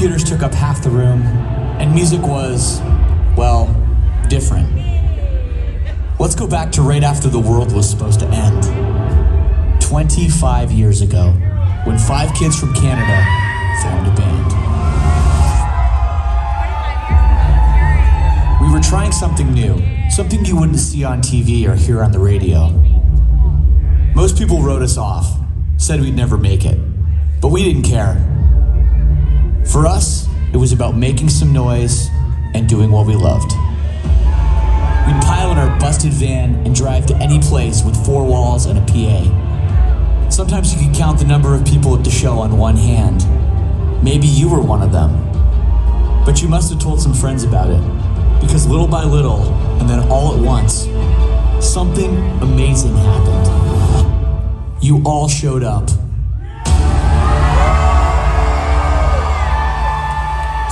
computers took up half the room, and music was, well, different. Let's go back to right after the world was supposed to end. 25 years ago, when 5 kids from Canada formed a band. We were trying something new, something you wouldn't see on TV or hear on the radio. Most people wrote us off, said we'd never make it, but we didn't care. For us, it was about making some noise and doing what we loved. We'd pile in our busted van and drive to any place with 4 walls and a PA. Sometimes you could count the number of people at the show on one hand. Maybe you were one of them. But you must have told some friends about it, because little by little, and then all at once, something amazing happened. You all showed up.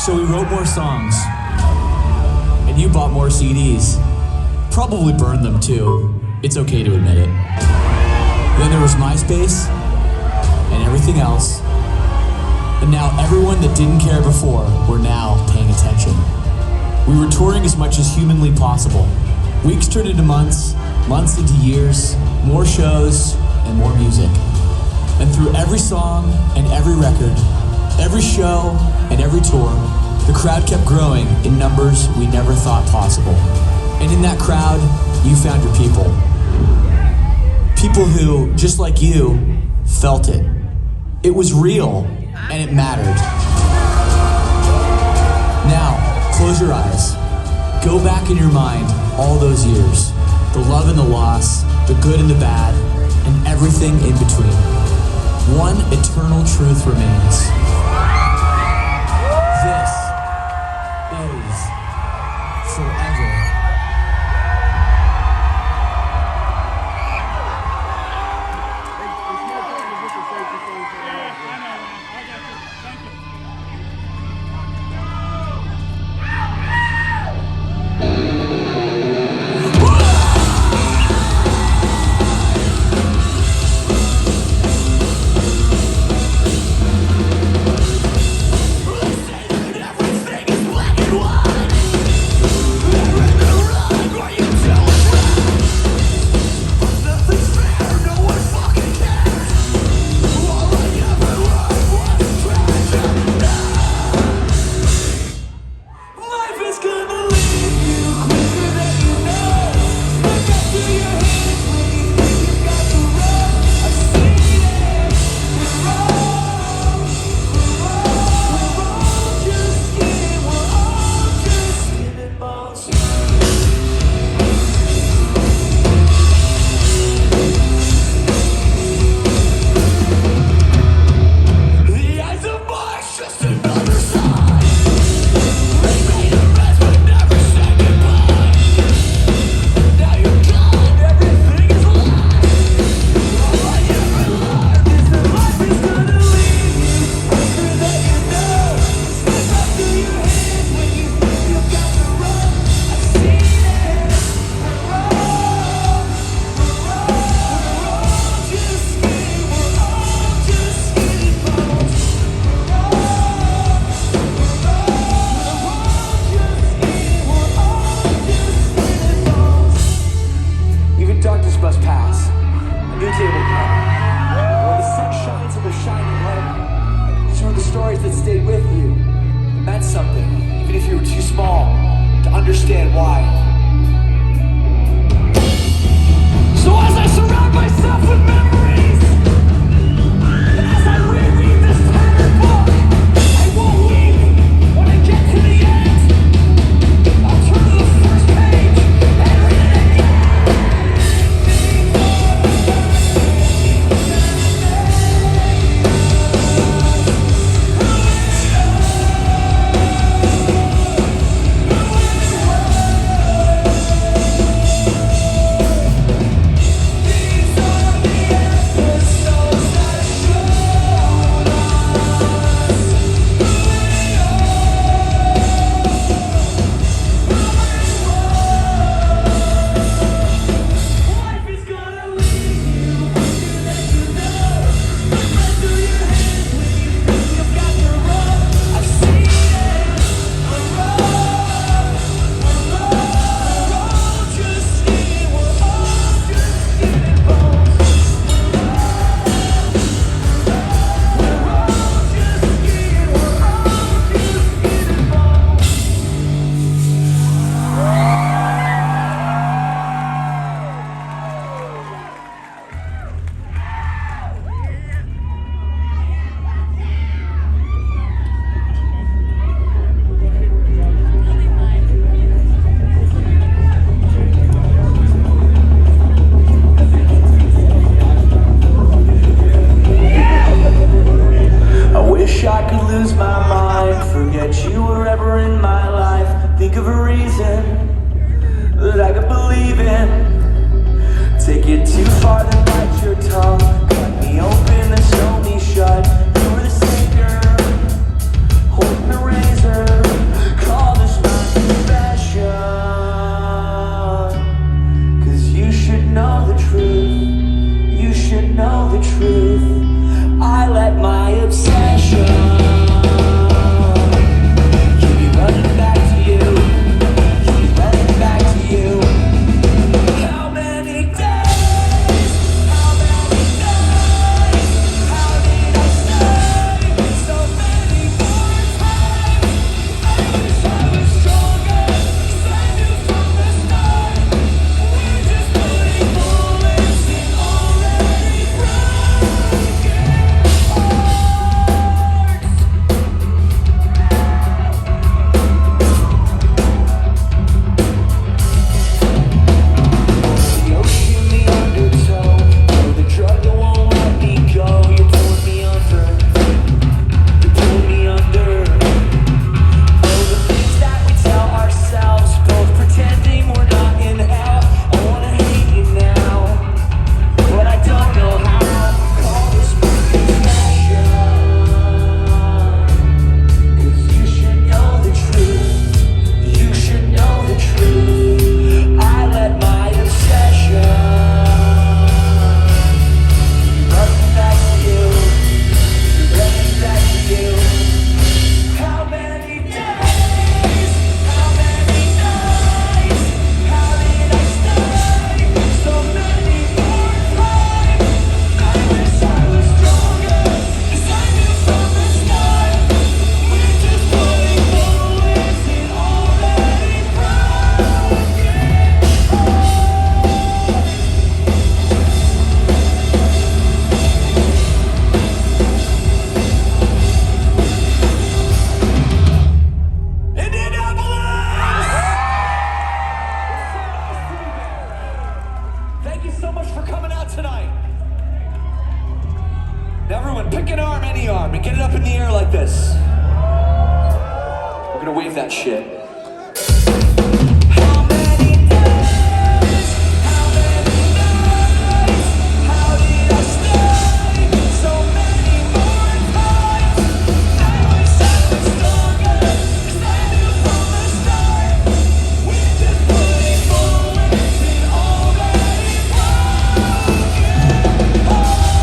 So we wrote more songs, and you bought more CDs. Probably burned them too. It's okay to admit it. Then there was MySpace, and everything else. And now everyone that didn't care before were now paying attention. We were touring as much as humanly possible. Weeks turned into months, months into years, more shows, and more music. And through every song and every record, every show and every tour, the crowd kept growing in numbers we never thought possible. And in that crowd, you found your people. People who, just like you, felt it. It was real, and it mattered. Now, close your eyes. Go back in your mind all those years. The love and the loss, the good and the bad, and everything in between. One eternal truth remains. This is forever. to lose my mind, forget you were ever in my life. Think of a reason that I could believe in. Take it too far, then bite your tongue. Cut me open, then sew me shut. You were the savior, holding the razor. Call this my confession, 'cause you should know the truth. You should know the truth. I let my obsession keep me running back to you. Keep me running back to you. How many days? How many nights? How did I stay so many more times? I wish I was stronger, 'cause I knew from the start we're just putting bullets in already broken hearts. The ocean, the undertow, you're the drug that won't let me go. You pulled me under, you pulled me under. Oh, the things that we tell ourselves, both pretending we're not in hell. I wanna hate you now, but I don't know how. Call this my confession, 'cause you should know the truth. You should know the truth. I let my obsession run back to you, run back to you. How many days? How many nights? How did I stay so many more times? I wish I was stronger, 'cause I knew from the start we're just putting bullets in already broken Indianapolis! Thank you so much for coming out tonight. Now everyone, pick an arm, any arm, and get it up in the air like this. We're gonna wave that shit. How many days? How many nights? How did I stay so many more times? I wish I was stronger, 'cause I knew from the start we're just putting bullets in already broken hearts.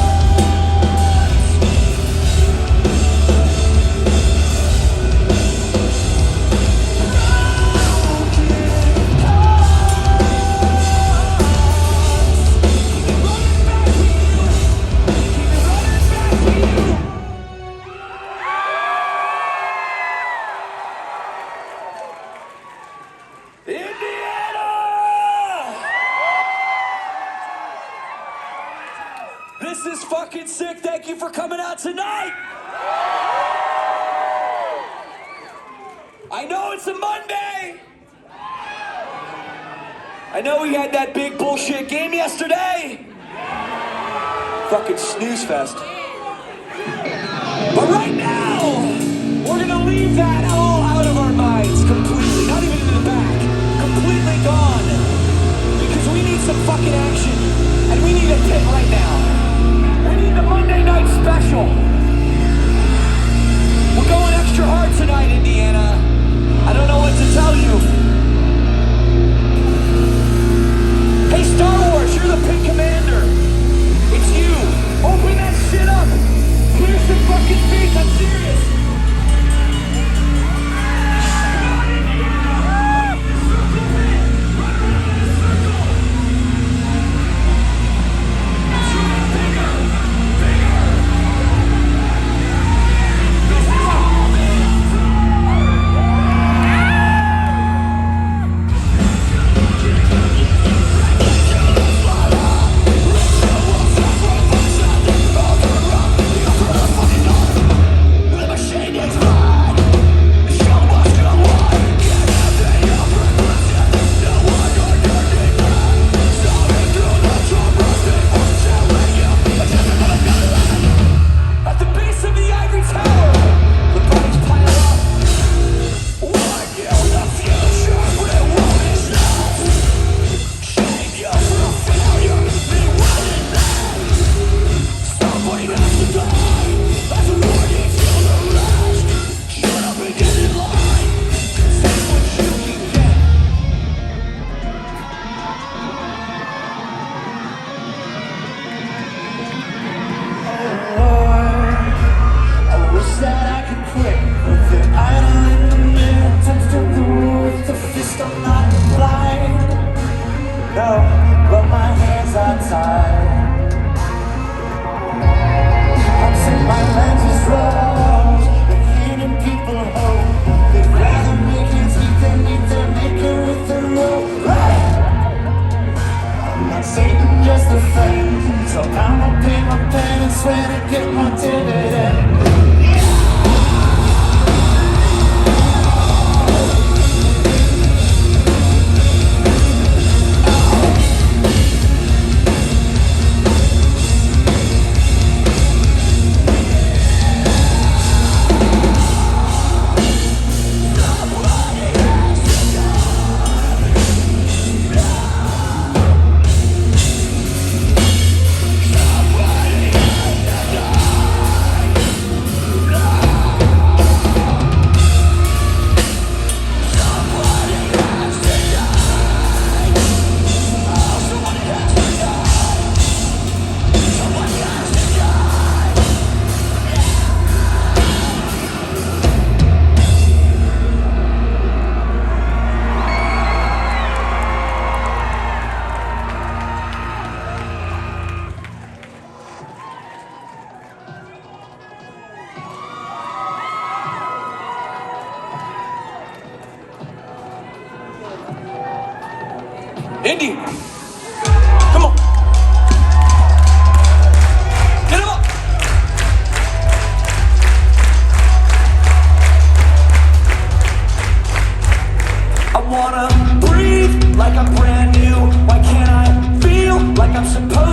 Indiana! This is fucking sick. Thank you for coming out tonight. I know it's a Monday. I know we had that big bullshit game yesterday. Fucking snooze fest. But right now, we're gonna leave that all out of our minds completely. Not even in the back. Completely gone. Because we need some fucking action. And we need a hit right now. We need the Monday night special. We're going extra hard tonight, Indiana. I don't know what to tell you. Hey, Star Wars, you're the pink commander. It's you. Open that shit up. Indy, come on. Get him up. I wanna breathe like I'm brand new. Why can't I feel like I'm supposed